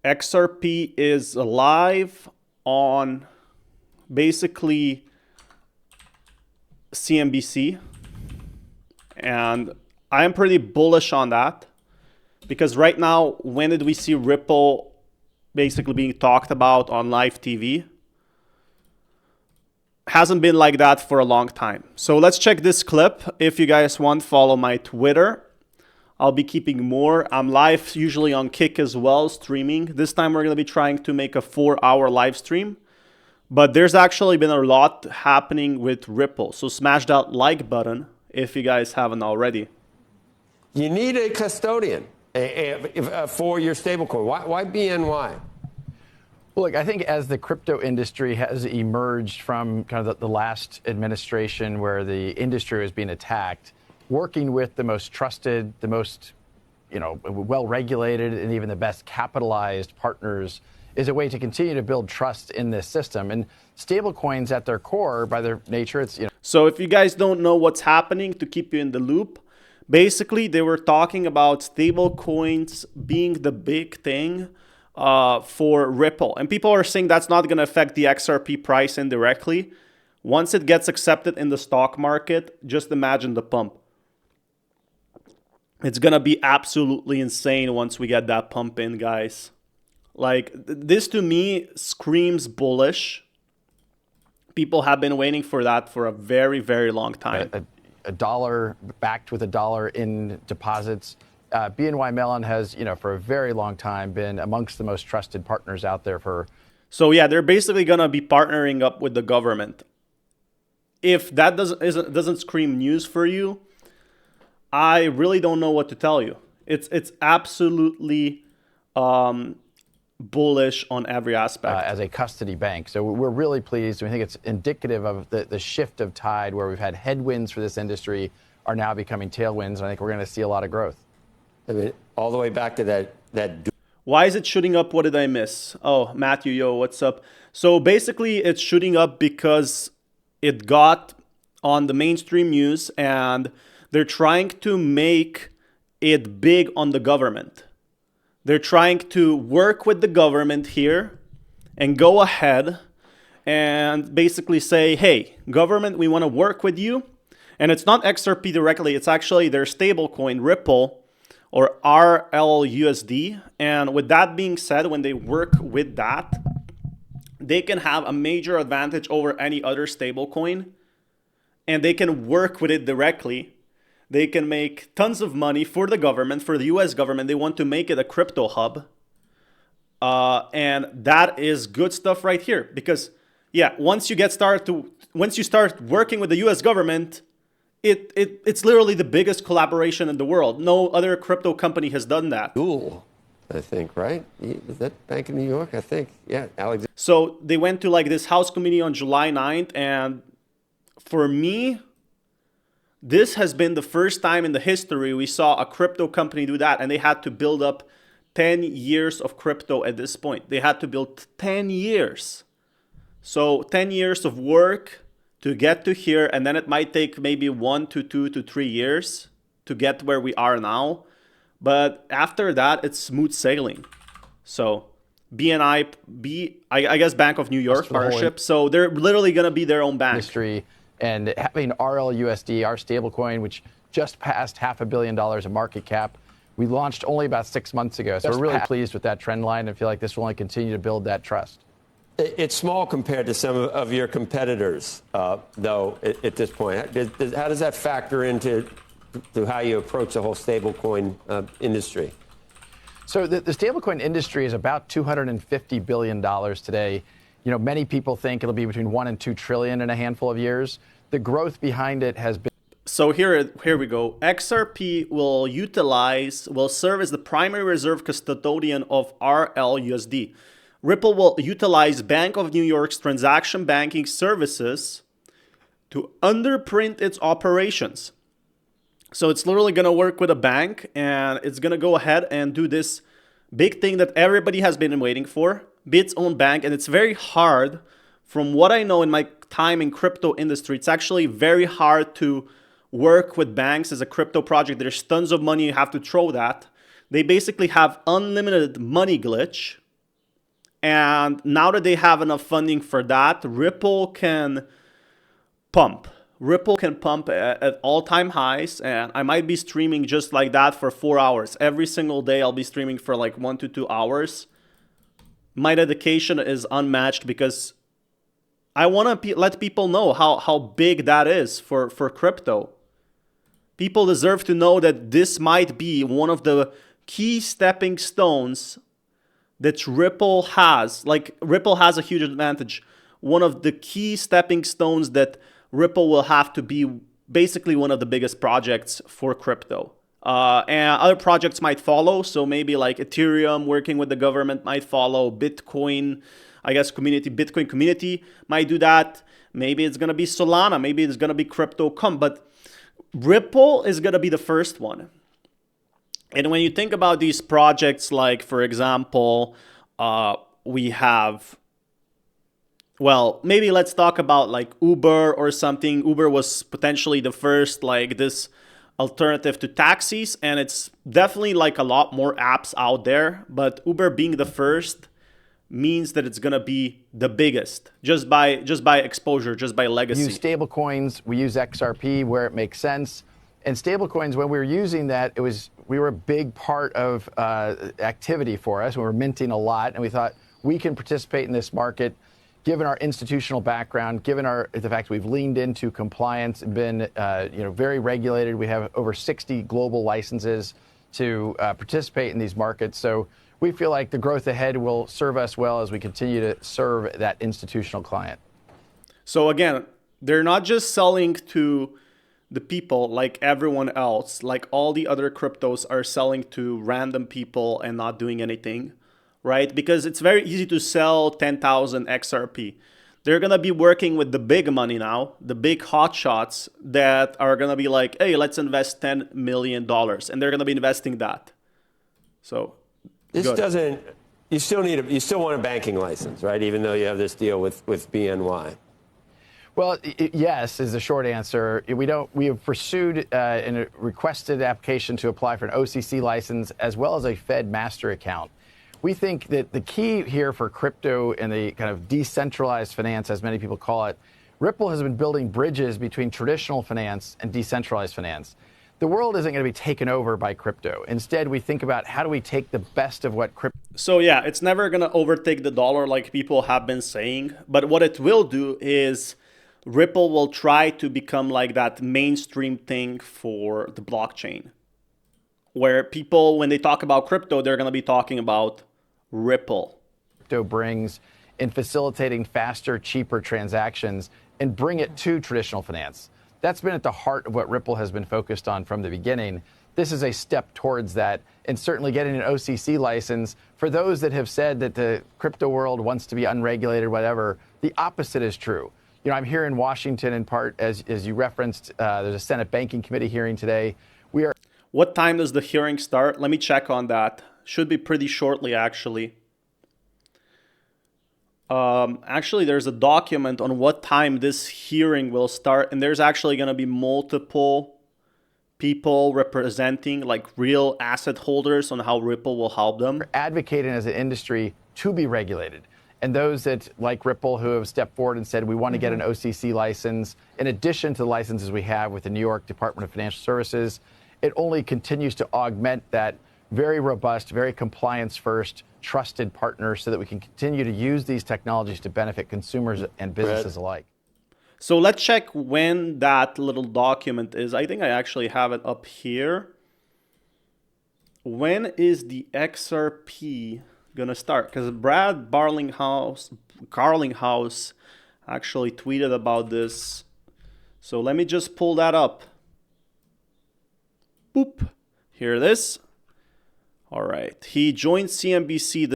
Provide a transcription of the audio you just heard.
XRP is live on basically CNBC, and I am pretty bullish on that because right now, when did we see Ripple basically being talked about on live TV? Hasn't been like that for a long time. So let's check this clip. If you guys want, follow my Twitter. I'll be keeping more. I'm live usually on Kick as well, streaming. This time we're going to be trying to make a 4-hour live stream. But there's actually been a lot happening with Ripple. So smash that like button if you guys haven't already. You need a custodian for your stablecoin. Why BNY? Well, look, I think as the crypto industry has emerged from kind of the last administration where the industry was being attacked, working with the most trusted, the most, well-regulated, and even the best capitalized partners is a way to continue to build trust in this system. And stablecoins at their core, by their nature, it's, So if you guys don't know what's happening, to keep you in the loop, basically they were talking about stablecoins being the big thing for Ripple. And people are saying that's not going to affect the XRP price indirectly. Once it gets accepted in the stock market, just imagine the pump. It's going to be absolutely insane once we get that pump in, guys. Like, this to me screams bullish. People have been waiting for that for a very, very long time. A dollar backed with a dollar in deposits. BNY Mellon has, for a very long time been amongst the most trusted partners out there for. So yeah, they're basically gonna be partnering up with the government. If that doesn't scream news for you, I really don't know what to tell you. It's absolutely bullish on every aspect. As a custody bank. So we're really pleased. We think it's indicative of the shift of tide where we've had headwinds for this industry are now becoming tailwinds. And I think we're going to see a lot of growth. I mean, all the way back to that. Why is it shooting up? What did I miss? Oh, Matthew, yo, what's up? So basically, it's shooting up because it got on the mainstream news and they're trying to make it big on the government. They're trying to work with the government here and go ahead and basically say, hey, government, we want to work with you. And it's not XRP directly. It's actually their stablecoin, Ripple, or RLUSD. And with that being said, when they work with that, they can have a major advantage over any other stablecoin. And they can work with it directly. They can make tons of money for the government, for the US government. They want to make it a crypto hub. And that is good stuff right here. Because, yeah, once you start working with the US government, it's literally the biggest collaboration in the world. No other crypto company has done that. Duel, I think, right? Is that Bank of New York? I think, yeah. Alexander. So they went to like this House committee on July 9th. And for me, this has been the first time in the history we saw a crypto company do that. And they had to build up 10 years of crypto at this point. They had to build 10 years. So 10 years of work to get to here. And then it might take maybe 1 to 2 to 3 years to get where we are now. But after that, it's smooth sailing. So I guess Bank of New York partnership. So they're literally going to be their own bank. Industry. And having RLUSD, our stablecoin, which just passed $500 million in market cap, we launched only about 6 months ago. So we're really pleased with that trend line and feel like this will only continue to build that trust. It's small compared to some of your competitors, though, at this point. How does that factor into how you approach the whole stablecoin industry? So the stablecoin industry is about $250 billion today. Many people think it'll be between 1 and 2 trillion in a handful of years. The growth behind it has been. So here we go. XRP will serve as the primary reserve custodian of RLUSD. Ripple will utilize Bank of New York's transaction banking services to underprint its operations. So it's literally going to work with a bank and it's going to go ahead and do this big thing that everybody has been waiting for, be its own bank. And it's very hard, from what I know in my time in crypto industry, it's actually very hard to work with banks as a crypto project. There's tons of money you have to throw that. They basically have unlimited money glitch. And now that they have enough funding for that, Ripple can pump. Ripple can pump at all-time highs, and I might be streaming just like that for 4 hours. Every single day I'll be streaming for like 1 to 2 hours. My dedication is unmatched because I want to let people know how big that is for crypto. People deserve to know that this might be one of the key stepping stones that Ripple has. Like, Ripple has a huge advantage. One of the key stepping stones that Ripple will have to be basically one of the biggest projects for crypto. And other projects might follow. So maybe like Ethereum working with the government might follow. Bitcoin, I guess Bitcoin community might do that. Maybe it's going to be Solana. Maybe it's going to be Crypto.com. But Ripple is going to be the first one. And when you think about these projects, like, for example, we have, well, maybe let's talk about like Uber or something. Uber was potentially the first, like, this alternative to taxis, and it's definitely like a lot more apps out there. But Uber being the first means that it's gonna be the biggest, just by exposure, just by legacy. We use stable coins. We use XRP where it makes sense. And stablecoins, when we were using that, we were a big part of activity for us. We were minting a lot, and we thought we can participate in this market, given our institutional background, given the fact we've leaned into compliance, been very regulated. We have over 60 global licenses to participate in these markets. So we feel like the growth ahead will serve us well as we continue to serve that institutional client. So again, they're not just selling to the people like everyone else, like all the other cryptos are selling to random people and not doing anything, right? Because it's very easy to sell 10,000 XRP. They're going to be working with the big money now, the big hotshots that are going to be like, hey, let's invest $10 million. And they're going to be investing that. So this doesn't, you still want a banking license, right? Even though you have this deal with BNY. Well, yes, is the short answer. We have pursued and requested application to apply for an OCC license as well as a Fed master account. We think that the key here for crypto and the kind of decentralized finance, as many people call it, Ripple has been building bridges between traditional finance and decentralized finance. The world isn't going to be taken over by crypto. Instead, we think about how do we take the best of what crypto. So yeah, it's never going to overtake the dollar like people have been saying. But what it will do is Ripple will try to become like that mainstream thing for the blockchain, where people, when they talk about crypto, they're going to be talking about Ripple. Crypto brings in facilitating faster, cheaper transactions and bring it to traditional finance. That's been at the heart of what Ripple has been focused on from the beginning. This is a step towards that, and certainly getting an OCC license, for those that have said that the crypto world wants to be unregulated, whatever, the opposite is true. You know, I'm here in Washington in part, as you referenced, there's a Senate Banking Committee hearing today. What time does the hearing start? Let me check on that. Should be pretty shortly, actually. Actually, there's a document on what time this hearing will start, and there's actually going to be multiple people representing like real asset holders on how Ripple will help them. We're advocating as an industry to be regulated. And those that, like Ripple, who have stepped forward and said we want to get an OCC license, in addition to the licenses we have with the New York Department of Financial Services, it only continues to augment that very robust, very compliance-first, trusted partner so that we can continue to use these technologies to benefit consumers and businesses alike. So let's check when that little document is. I think I actually have it up here. When is the XRP gonna start? Because Brad Garlinghouse actually tweeted about this. So let me just pull that up. Boop. Here it is. All right. He joined CNBC